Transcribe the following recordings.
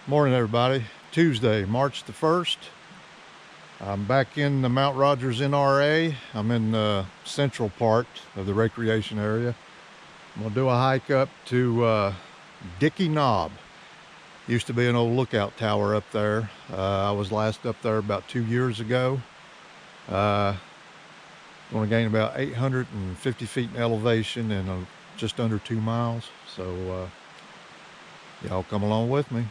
Morning, everybody. Tuesday, March the 1st. I'm back in the Mount Rogers NRA. I'm in the central part of the recreation area. I'm gonna do a hike up to Dickey Knob. Used to be an old lookout tower up there. I was last up there about 2 years ago. Going to gain about 850 feet in elevation in just under 2 miles. So y'all come along with me.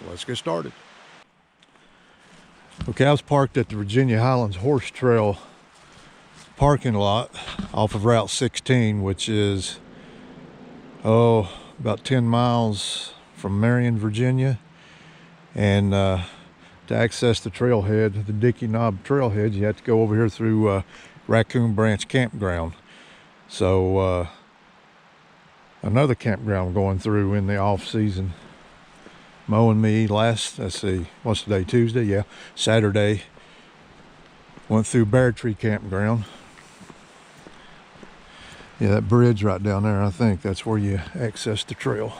Let's get started. Okay, I was parked at the Virginia Highlands Horse Trail parking lot off of Route 16, which is about 10 miles from Marion, Virginia. And to access the trailhead, the Dickey Knob Trailhead, you have to go over here through Raccoon Branch Campground. So another campground going through in the off season. Mowing me let's see, what's today, Tuesday? Yeah, Saturday. Went through Bear Tree Campground. Yeah, that bridge right down there, I think that's where you access the trail.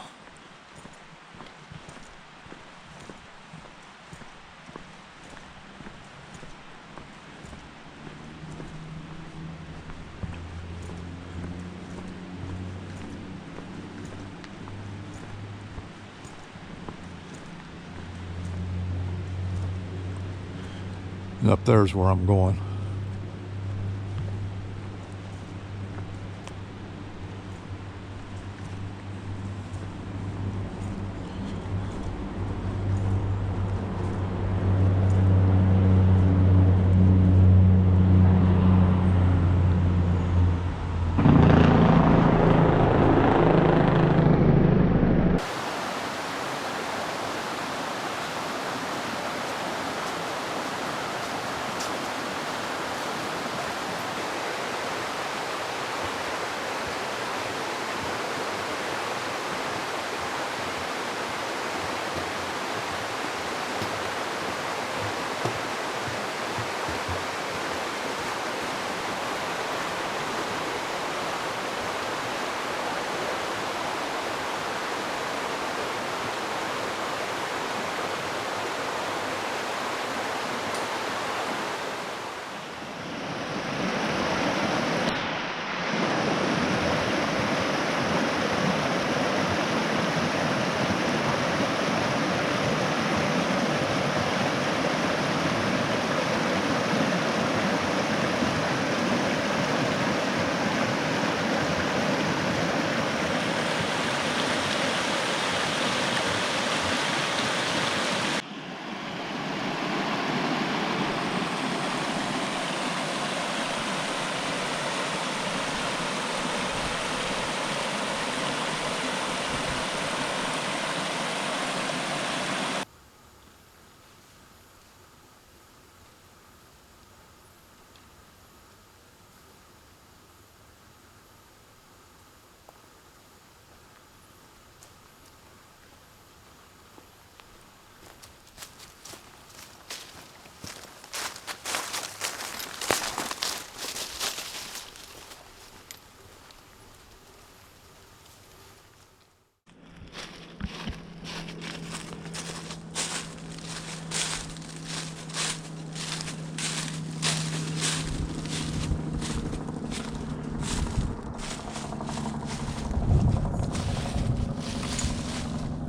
And up there's where I'm going.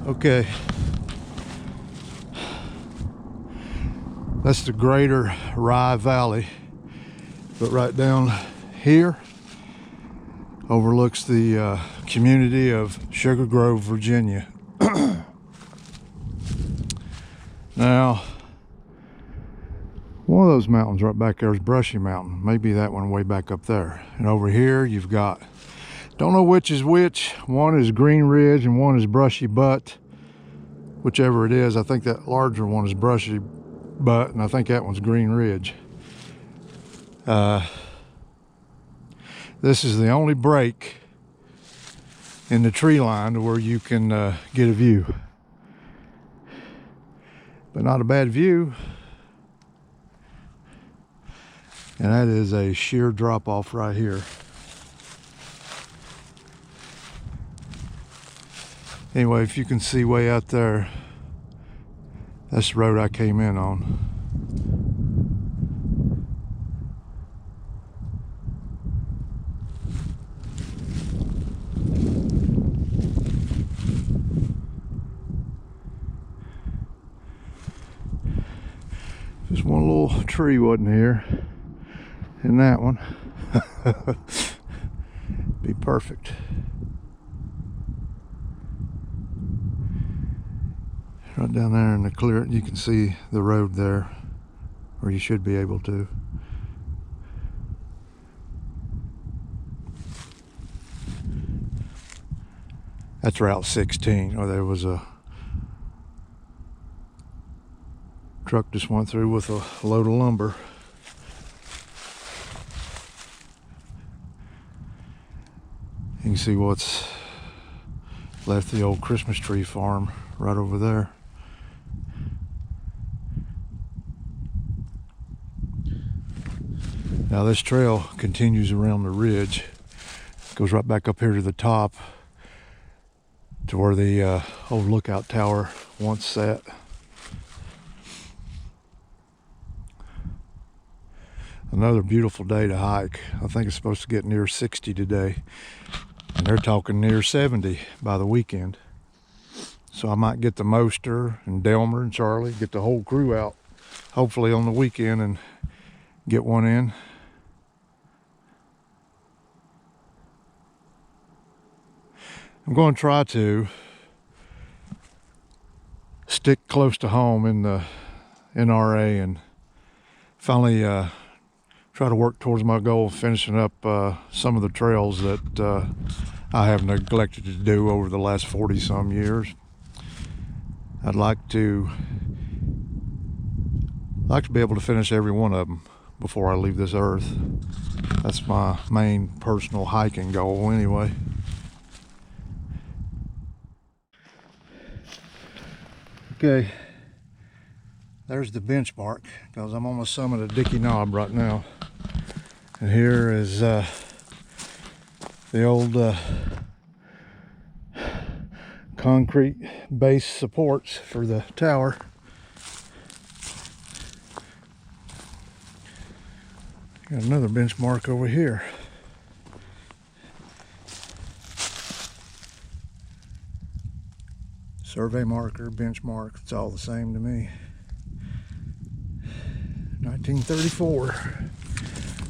Okay, that's the greater Rye Valley, but right down here overlooks the community of Sugar Grove, Virginia. Now, one of those mountains right back there is Brushy Mountain. Maybe that one way back up there. And over here you've got, don't know which is which. One is Green Ridge and one is Brushy Butte. Whichever it is, I think that larger one is Brushy Butte, and I think that one's Green Ridge. This is the only break in the tree line to where you can get a view. But not a bad view. And that is a sheer drop off right here. Anyway, if you can see way out there, That's the road I came in on. Just one little tree wasn't here, and that one. Be perfect. Right down there in the clear, you can see the road there, or you should be able to. That's Route 16, or there was a truck just went through with a load of lumber. You can see what's left the old Christmas tree farm right over there. Now this trail continues around the ridge, goes right back up here to the top to where the old lookout tower once sat. Another beautiful day to hike. I think it's supposed to get near 60 today, and they're talking near 70 by the weekend. So I might get the Moster and Delmer and Charlie, get the whole crew out, hopefully on the weekend, and get one in. I'm going to try to stick close to home in the NRA and finally try to work towards my goal of finishing up some of the trails that I have neglected to do over the last 40 some years. I'd like to be able to finish every one of them before I leave this earth. That's my main personal hiking goal anyway. Okay, there's the benchmark, because I'm on the summit of Dickey Knob right now. And here is the old concrete base supports for the tower. Got another benchmark over here. Survey marker, benchmark, it's all the same to me. 1934.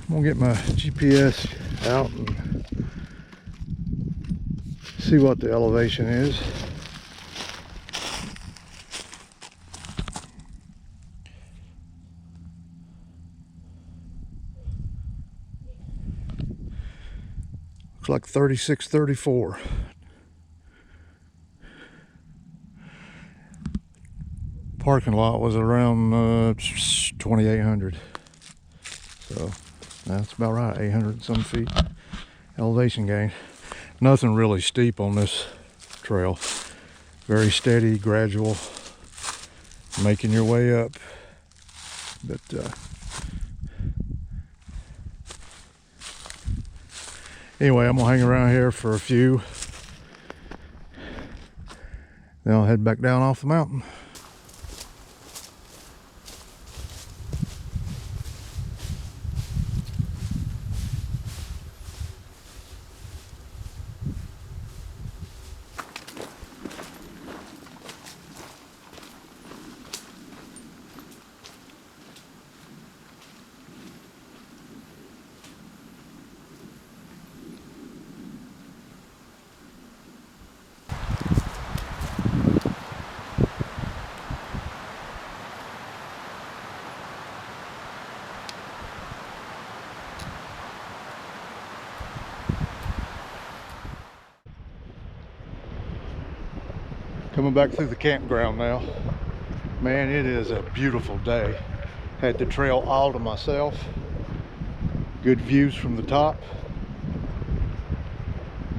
I'm gonna get my GPS out and see what the elevation is. Looks like 3634. Parking lot was around 2,800, so that's about right. 800 and some feet elevation gain. Nothing really steep on this trail. Very steady, gradual, making your way up. But anyway, I'm gonna hang around here for a few, then I'll head back down off the mountain. Coming back through the campground now. Man, it is a beautiful day. Had the trail all to myself. Good views from the top.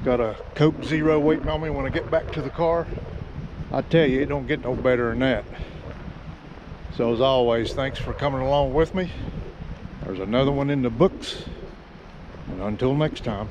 Got a Coke Zero waiting on me when I get back to the car. I tell you, it don't get no better than that. So as always, thanks for coming along with me. There's another one in the books. And until next time.